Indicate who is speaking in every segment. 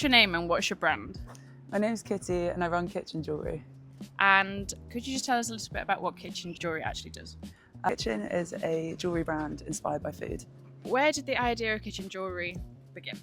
Speaker 1: What's your name and what's your brand?
Speaker 2: My name's Kitty and I run Kitchen Jewellery.
Speaker 1: And could you just tell us a little bit about what Kitchen Jewellery actually does?
Speaker 2: Kitchen is a jewellery brand inspired by food.
Speaker 1: Where did the idea of Kitchen Jewellery begin?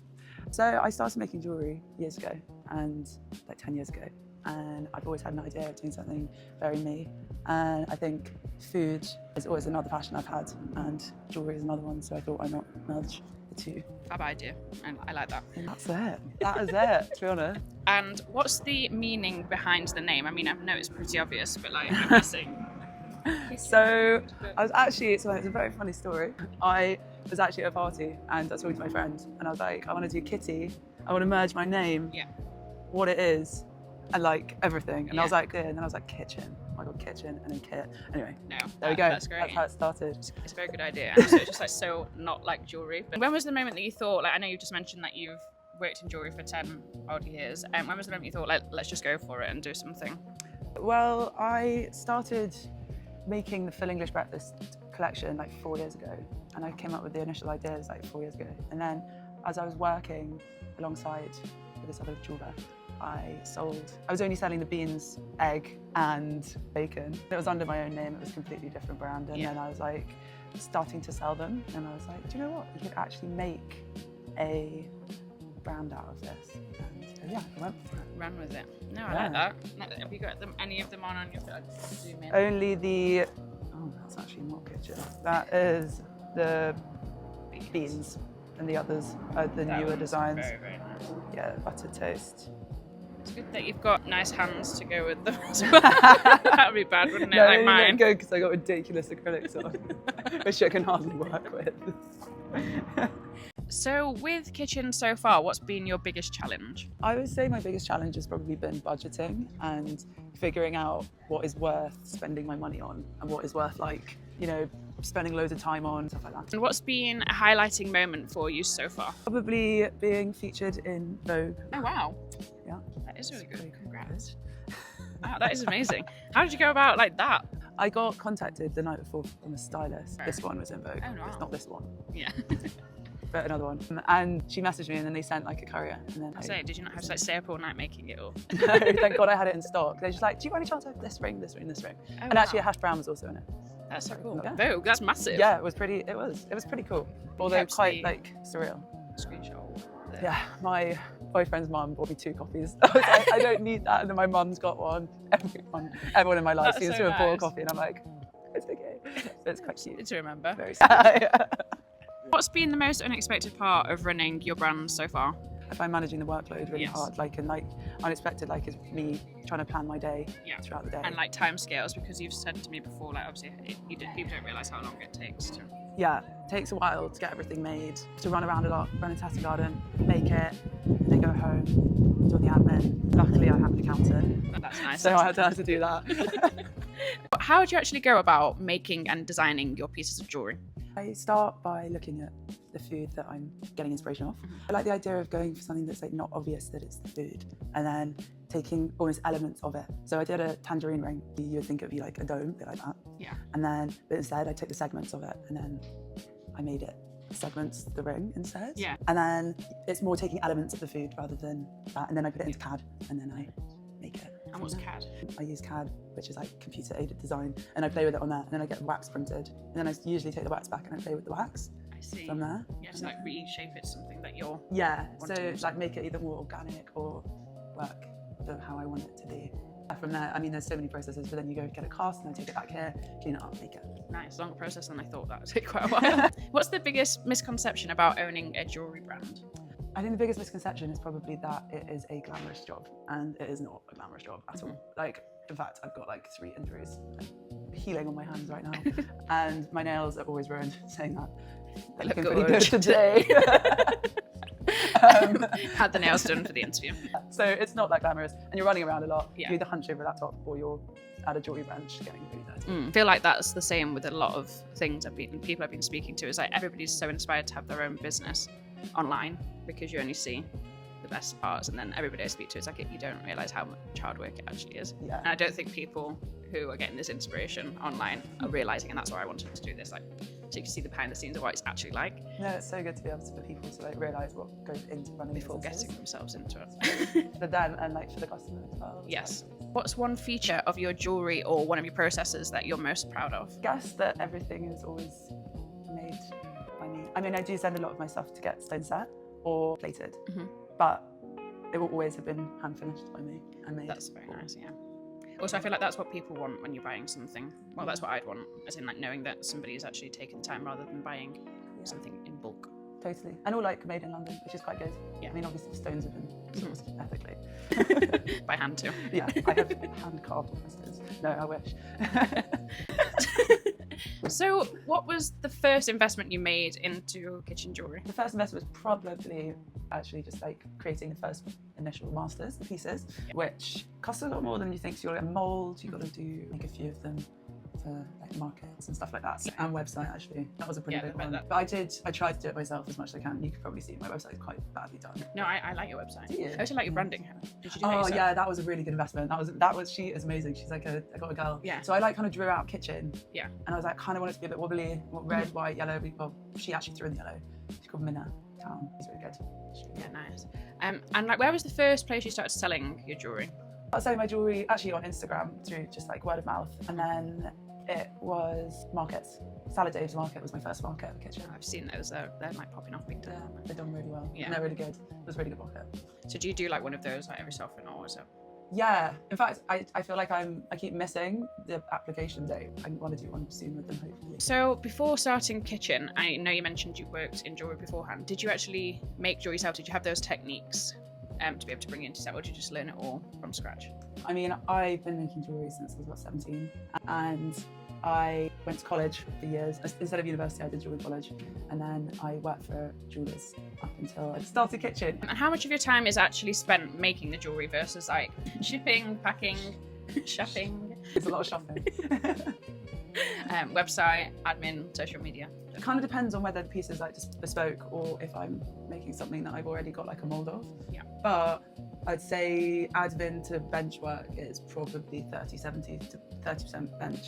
Speaker 2: So I started making jewellery years ago, and like 10 years ago, and I've always had an idea of doing something very me. And I think food is always another passion I've had, and jewellery is another one, so I thought why not merge the two.
Speaker 1: Fab idea, and I like that.
Speaker 2: And that's it. That is it, to be honest.
Speaker 1: And what's the meaning behind the name? I mean, I know it's pretty obvious, but like, I'm guessing.
Speaker 2: So I was actually, it's a very funny story. I was actually at a party and I was talking to my friend and I was like, I want to do Kitty. I want to merge my name, what it is, and like everything. And I was like, yeah. And then I was like, kitchen. Oh my God, kitchen, and then kit. Anyway, there we go.
Speaker 1: That's great.
Speaker 2: That's how it started.
Speaker 1: It's a very good idea. And also it's just like so not like jewellery. But when was the moment that you thought, like, I know you just mentioned that you've worked in jewellery for 10 odd years. And when was the moment you thought, like, let's just go for it and do something?
Speaker 2: Well, I started making the Full English Breakfast collection like 4 years ago, and I came up with the initial ideas like 4 years ago. And then as I was working alongside with this other jeweller, I was only selling the beans, egg and bacon. It was under my own name, it was a completely different brand. And then I was like starting to sell them, and I was like, do you know what, you could actually make a brand out of this. And so yeah, I went for it.
Speaker 1: Ran with it. No, I like that. Have you got any of them on your phone? Zoom in.
Speaker 2: Only the, oh, that's actually not kitchen. That is the beans, and the others are the newer designs.
Speaker 1: Very, very nice.
Speaker 2: Yeah, buttered toast.
Speaker 1: It's good that you've got nice hands to go with them as well. That would be bad, wouldn't it?
Speaker 2: No,
Speaker 1: like mine.
Speaker 2: Good because I got ridiculous acrylics on, which I can hardly work with.
Speaker 1: So with Kitchen so far, what's been your biggest challenge?
Speaker 2: I would say my biggest challenge has probably been budgeting and figuring out what is worth spending my money on and what is worth, like, you know, spending loads of time on, stuff like that.
Speaker 1: And what's been a highlighting moment for you so far?
Speaker 2: Probably being featured in Vogue.
Speaker 1: Oh wow.
Speaker 2: Yeah.
Speaker 1: That is really good. Congrats. Wow, that is amazing. How did you go about like that?
Speaker 2: I got contacted the night before from a stylist. This one was in Vogue.
Speaker 1: Oh, wow.
Speaker 2: It's not this one.
Speaker 1: Yeah.
Speaker 2: But another one. And she messaged me and then they sent like a courier. And then
Speaker 1: Did you not have to like stay up all night making it all?
Speaker 2: No, thank God I had it in stock. They're just like, do you by any chance have this ring, this ring, this ring?
Speaker 1: Oh,
Speaker 2: and actually a hash brown was also in it.
Speaker 1: That's so cool.
Speaker 2: Yeah.
Speaker 1: Vogue, that's massive.
Speaker 2: Yeah, it was pretty cool. Although quite like surreal.
Speaker 1: Screenshot.
Speaker 2: Yeah, my boyfriend's mum bought me 2 copies. I was like, I don't need that. And then my mum's got one. Everyone in my life seems to have bought a copy, and I'm like, it's okay. But it's quite cute.
Speaker 1: To remember.
Speaker 2: Very sweet.
Speaker 1: What's been the most unexpected part of running your brand so far?
Speaker 2: I find managing the workload really hard, like, and like unexpected, like, is me trying to plan my day throughout the day.
Speaker 1: And like time scales, because you've said to me before, like obviously people don't realise how long it takes to.
Speaker 2: Yeah, it takes a while to get everything made, to run around a lot, run a Tesco garden, make it, and then go home, do the admin. Luckily I have an accountant.
Speaker 1: Oh, that's nice.
Speaker 2: So I don't have to do that.
Speaker 1: How do you actually go about making and designing your pieces of jewellery?
Speaker 2: I start by looking at the food that I'm getting inspiration off. I like the idea of going for something that's like not obvious that it's the food, and then taking almost elements of it. So I did a tangerine ring. You would think it would be like a dome, a bit like that.
Speaker 1: Yeah.
Speaker 2: And then, but instead I took the segments of it and then I made it segments the ring instead.
Speaker 1: Yeah.
Speaker 2: And then it's more taking elements of the food rather than that. And then I put it into CAD and then I make it.
Speaker 1: And what's CAD?
Speaker 2: I use CAD, which is like computer aided design, and I play with it on there, and then I get wax printed, and then I usually take the wax back and I play with the wax.
Speaker 1: I see.
Speaker 2: From there.
Speaker 1: Yeah, so like reshape it to something that you're.
Speaker 2: Yeah, so like make it either more organic or work for how I want it to be. From there, I mean, there's so many processes, but then you go get it cast, and I take it back here, clean it up, make it.
Speaker 1: Nice, longer process than I thought that would take quite a while. What's the biggest misconception about owning a jewellery brand?
Speaker 2: I think the biggest misconception is probably that it is a glamorous job, and it is not a glamorous job at all. Like, in fact, I've got like 3 injuries, healing on my hands right now, and my nails are always ruined, saying that. They're looking pretty good today.
Speaker 1: Had the nails done for the interview.
Speaker 2: So it's not that glamorous, and you're running around a lot.
Speaker 1: Yeah.
Speaker 2: You either hunch over a laptop or you're at a jewellery branch getting really dirty.
Speaker 1: I feel like that's the same with a lot of things people I've been speaking to. Is like everybody's so inspired to have their own business online because you only see the best parts, and then everybody I speak to is like, you don't realise how much hard work it actually is.
Speaker 2: Yeah.
Speaker 1: And I don't think people who are getting this inspiration online are realising, and that's why I wanted to do this. Like, so you can see the behind the scenes of what it's actually like.
Speaker 2: No, it's so good to be able to, for people to like realise what goes into running
Speaker 1: Before
Speaker 2: businesses.
Speaker 1: getting themselves into it.
Speaker 2: For them and like for the customer as well.
Speaker 1: Yes. What's one feature of your jewellery or one of your processes that you're most proud of?
Speaker 2: I guess that everything is always made by me. I mean, I do send a lot of my stuff to get stone set or plated, but it will always have been hand finished by me and made.
Speaker 1: That's very nice, yeah. Also, I feel like that's what people want when you're buying something. Well, that's what I'd want, as in like knowing that somebody's actually taken time rather than buying something in bulk.
Speaker 2: Totally. And all like made in London, which is quite good.
Speaker 1: Yeah.
Speaker 2: I mean, obviously the stones have been sourced ethically.
Speaker 1: By hand too.
Speaker 2: Yeah, I have hand carved crystals. No, I wish.
Speaker 1: So what was the first investment you made into kitchen jewellery?
Speaker 2: The first investment was probably actually just like creating the first initial masters, the pieces, which cost a lot more than you think. So you've got to get a mould, you've got to make a few of them for like markets and stuff like that. And website actually, that was a pretty big one. But I tried to do it myself as much as I can. You could probably see my website is quite badly done.
Speaker 1: No, I like your website.
Speaker 2: Do you?
Speaker 1: I also like your branding. Did you do that
Speaker 2: Oh
Speaker 1: yourself?
Speaker 2: yeah, that was a really good investment. She is amazing. She's like I got a girl.
Speaker 1: Yeah.
Speaker 2: So I like kind of drew out kitchen.
Speaker 1: Yeah.
Speaker 2: And I was like, kind of want it to be a bit wobbly, red, white, yellow. Well, she actually threw in the yellow. She's called Minna Town. She's really good.
Speaker 1: Yeah, nice. And like, where was the first place you started selling your jewellery?
Speaker 2: I was selling my jewellery actually on Instagram through just like word of mouth, and then it was markets. Salad Dave's Market was my first market at the kitchen.
Speaker 1: I've seen those. They're like popping off big time.
Speaker 2: Yeah, they're done really well.
Speaker 1: Yeah.
Speaker 2: And they're really good. It was a really good market.
Speaker 1: So do you do like one of those like every so often, or is it?
Speaker 2: Yeah. In fact, I feel like I keep missing the application date. I want to do one soon with them, hopefully.
Speaker 1: So before starting Kitchen, I know you mentioned you worked in jewellery beforehand. Did you actually make jewellery yourself? Did you have those techniques to be able to bring into set, or did you just learn it all from scratch?
Speaker 2: I mean, I've been making jewellery since I was about 17, and I went to college for years. Instead of university, I did jewellery college, and then I worked for jewellers up until I started Kitchen.
Speaker 1: And how much of your time is actually spent making the jewellery versus like shipping, packing, shopping?
Speaker 2: It's a lot of shopping.
Speaker 1: Website, admin, social media.
Speaker 2: It kind of depends on whether the piece is like just bespoke or if I'm making something that I've already got like a mould of.
Speaker 1: Yeah.
Speaker 2: But I'd say admin to bench work is probably 30-70 to 30% bench,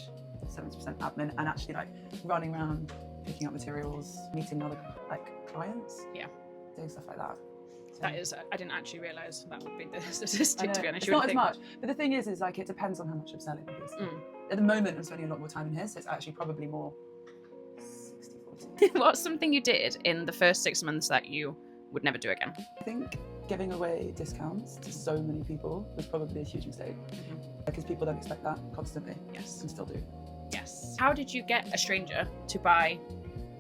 Speaker 2: 70% admin, and actually like running around, picking up materials, meeting other like clients.
Speaker 1: Yeah.
Speaker 2: Doing stuff like that. So,
Speaker 1: That is, I didn't actually realise that would be the statistic, to be honest.
Speaker 2: it's not as much, but the thing is like it depends on how much I'm selling. Because at the moment I'm spending a lot more time in here, so it's actually probably more 60-40.
Speaker 1: What's something you did in the first 6 months that you would never do again?
Speaker 2: I think giving away discounts to so many people was probably a huge mistake, because people don't expect that constantly.
Speaker 1: Yes.
Speaker 2: And still do.
Speaker 1: Yes. How did you get a stranger to buy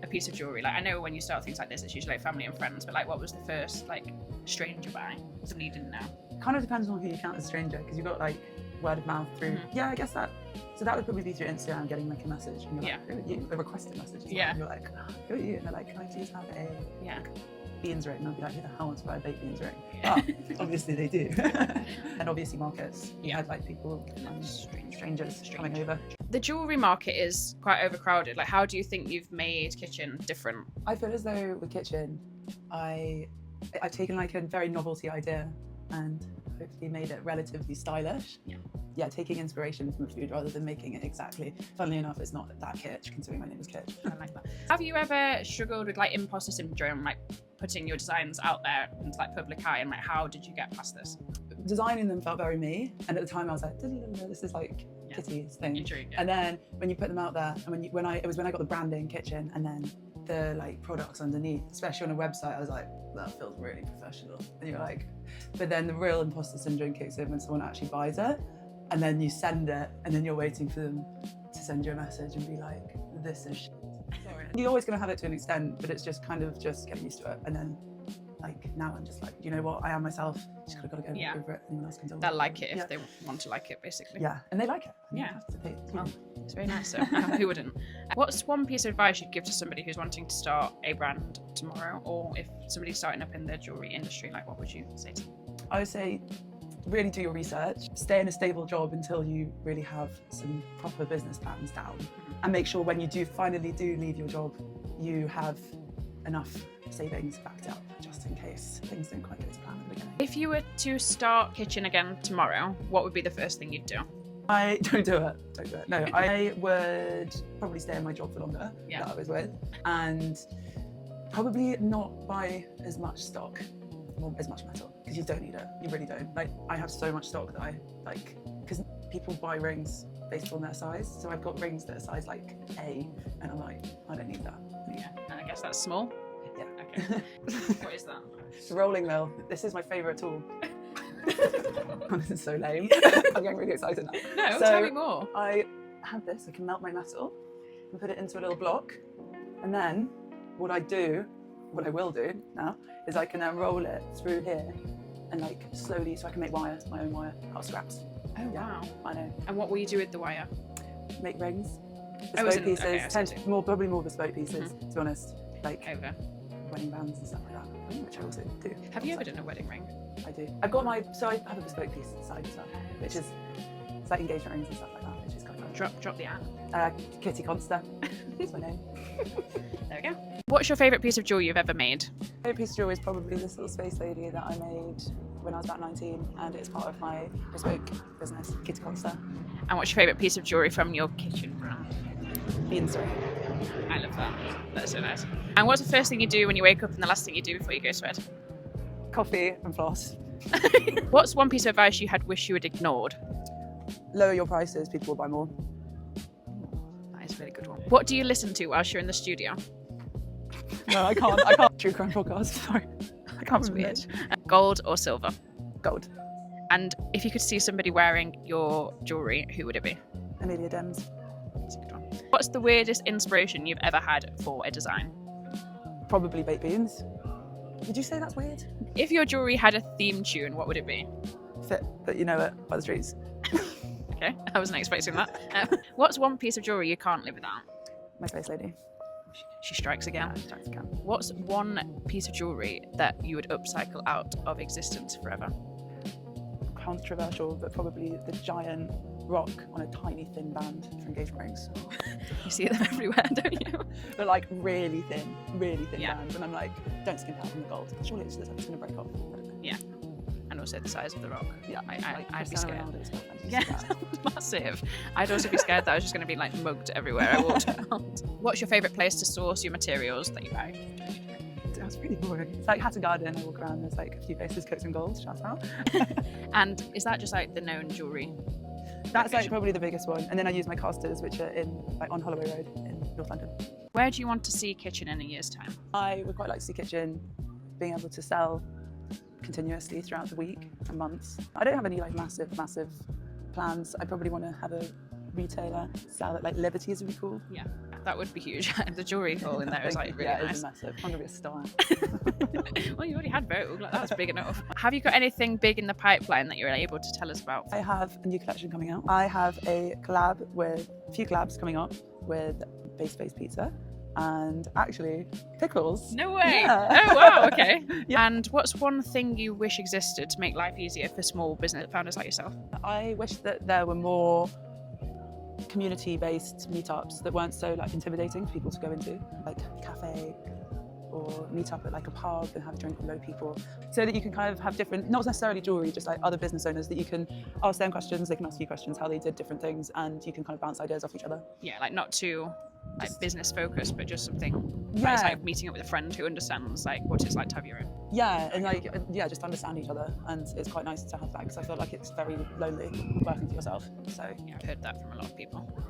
Speaker 1: a piece of jewellery? Like, I know when you start things like this, it's usually like family and friends, but like, what was the first like stranger buy? Somebody you didn't know?
Speaker 2: Kind of depends on who you count as a stranger, because you've got like word of mouth through. Yeah, I guess that. So that would probably be through Instagram, getting like a message, and you're like, who are you? A requested message.
Speaker 1: Yeah.
Speaker 2: And you're like, who are you? And they're like, can I please have a beans ring? And I'll be like, who the hell wants to buy a baked beans ring?
Speaker 1: Yeah.
Speaker 2: But obviously they do. And obviously markets. You had like people, strangers coming over.
Speaker 1: The jewellery market is quite overcrowded. Like, how do you think you've made Kitchen different?
Speaker 2: I feel as though with Kitchen, I've taken like a very novelty idea and hopefully made it relatively stylish. Yeah, taking inspiration from food rather than making it exactly. Funnily enough, it's not that kitsch, considering my name is Kitsch.
Speaker 1: I like that. Have you ever struggled with like imposter syndrome, like putting your designs out there into like public eye, and like how did you get past this?
Speaker 2: Designing them felt very me, and at the time I was like, this is like Kitty's thing.
Speaker 1: Intriguing.
Speaker 2: And then when you put them out there, and when I got the branding Kitchen, and then the like products underneath, especially on a website, I was like, that feels really professional. And you're like, but then the real imposter syndrome kicks in when someone actually buys it, and then you send it, and then you're waiting for them to send you a message and be like, this is shit. Sorry. You're always going to have it to an extent, but it's just kind of just getting used to it. And then like now I'm just like, you know what, I am myself, just gotta go over it. Anyone else can do it.
Speaker 1: They'll like it if they want to like it, basically.
Speaker 2: Yeah, and they like it.
Speaker 1: Yeah.
Speaker 2: You have to pay.
Speaker 1: Well, it's very nice, so who wouldn't? What's one piece of advice you'd give to somebody who's wanting to start a brand tomorrow, or if somebody's starting up in the jewellery industry, like what would you say to them?
Speaker 2: I would say really do your research, stay in a stable job until you really have some proper business plans down, and make sure when you do finally leave your job, you have enough savings backed up just in case things don't quite go to plan at the beginning.
Speaker 1: If you were to start Kitchen again tomorrow, what would be the first thing you'd do?
Speaker 2: I don't do it. Don't do it. No, I would probably stay in my job for longer that I was with, and probably not buy as much stock, or as much metal, because you don't need it. You really don't. Like, I have so much stock that I like, because people buy rings based on their size. So I've got rings that are size like A, and I'm like, I don't need that.
Speaker 1: Yeah, and I guess that's small.
Speaker 2: Yeah.
Speaker 1: Okay. What is that?
Speaker 2: The rolling mill. This is my favourite tool. This is so lame. I'm getting really excited now.
Speaker 1: No, tell me more.
Speaker 2: I have this. I can melt my metal and put it into a little block, and then what I will do now is I can then roll it through here and like slowly, so I can make wire, my own wire out of scraps.
Speaker 1: Oh wow!
Speaker 2: I know.
Speaker 1: And what will you do with the wire?
Speaker 2: Make rings, bespoke pieces. Probably more bespoke pieces. To be honest, like wedding bands and stuff like that, which I also do.
Speaker 1: Have you ever done a wedding ring?
Speaker 2: I do. I've got I have a bespoke piece inside as well, which is it's like engagement rings and stuff like that, which is kind of fun.
Speaker 1: Drop the app.
Speaker 2: Kitty Konsta. That's my name.
Speaker 1: There we go. What's your favourite piece of jewellery you've ever made?
Speaker 2: My favourite piece of jewellery is probably this little space lady that I made when I was about 19, and it's part of my bespoke business, Kitty Konsta.
Speaker 1: And what's your favourite piece of jewellery from your kitchen brand?
Speaker 2: Beansbury.
Speaker 1: I love that. That's so nice. And what's the first thing you do when you wake up and the last thing you do before you go to bed?
Speaker 2: Coffee and floss.
Speaker 1: What's one piece of advice you had wish you had ignored?
Speaker 2: Lower your prices, people will buy more.
Speaker 1: That is a really good one. What do you listen to whilst you're in the studio?
Speaker 2: No, I can't. True crime podcast. Sorry. I can't remember.
Speaker 1: Weird. Gold or silver?
Speaker 2: Gold.
Speaker 1: And if you could see somebody wearing your jewellery, who would it be?
Speaker 2: Amelia Dems.
Speaker 1: That's a good one. What's the weirdest inspiration you've ever had for a design?
Speaker 2: Probably baked beans. Would you say that's weird?
Speaker 1: If your jewellery had a theme tune, what would it be?
Speaker 2: Fit, but you know it, by the streets.
Speaker 1: Okay, I wasn't expecting that. What's one piece of jewellery you can't live without?
Speaker 2: My space lady.
Speaker 1: She strikes again.
Speaker 2: Yeah, strikes again.
Speaker 1: What's one piece of jewellery that you would upcycle out of existence forever?
Speaker 2: Controversial, but probably the giant rock on a tiny thin band for engagement rings.
Speaker 1: You see them everywhere, don't you?
Speaker 2: But like really thin bands, and I'm like, don't skimp out on the gold. Surely it's going to break off. I don't know.
Speaker 1: Yeah, and also the size of the rock.
Speaker 2: Yeah,
Speaker 1: I'd be scared.
Speaker 2: Yeah,
Speaker 1: massive. I'd also be scared that I was just going to be like mugged everywhere I walked around. What's your favourite place to source your materials that you buy?
Speaker 2: That's pretty boring. It's like Hatton Garden. I walk around. There's like a few places coats and gold. Shout out.
Speaker 1: And is that just like the known jewellery?
Speaker 2: That's like probably the biggest one. And then I use my casters, which are in like on Holloway Road in North London.
Speaker 1: Where do you want to see Kitchen in a year's time?
Speaker 2: I would quite like to see Kitchen being able to sell continuously throughout the week and months. I don't have any like massive plans. I probably want to have a retailer sell at like Liberties would be cool.
Speaker 1: Yeah, that would be huge. The jewellery hall in there is like really nice.
Speaker 2: It's massive. I'm gonna be a star.
Speaker 1: Well, you already had Vogue, like, that's big enough. Have you got anything big in the pipeline that you're able to tell us about?
Speaker 2: I have a new collection coming out. I have a few collabs coming up with Base Pizza and actually Pickles.
Speaker 1: No way!
Speaker 2: Yeah.
Speaker 1: Oh wow, okay.
Speaker 2: Yeah.
Speaker 1: And what's one thing you wish existed to make life easier for small business founders like yourself?
Speaker 2: I wish that there were more community-based meetups that weren't so like intimidating for people to go into, like a cafe or meet up at like a pub and have a drink with low people, so that you can kind of have different, not necessarily jewellery, just like other business owners that you can ask them questions, they can ask you questions, how they did different things, and you can kind of bounce ideas off each other.
Speaker 1: Yeah, like not too like business focused, but just something.
Speaker 2: Yeah.
Speaker 1: It's like meeting up with a friend who understands like what it's like to have your own.
Speaker 2: Yeah, and like just understand each other, and it's quite nice to have that because I feel like it's very lonely working for yourself. So
Speaker 1: yeah, I've heard that from a lot of people.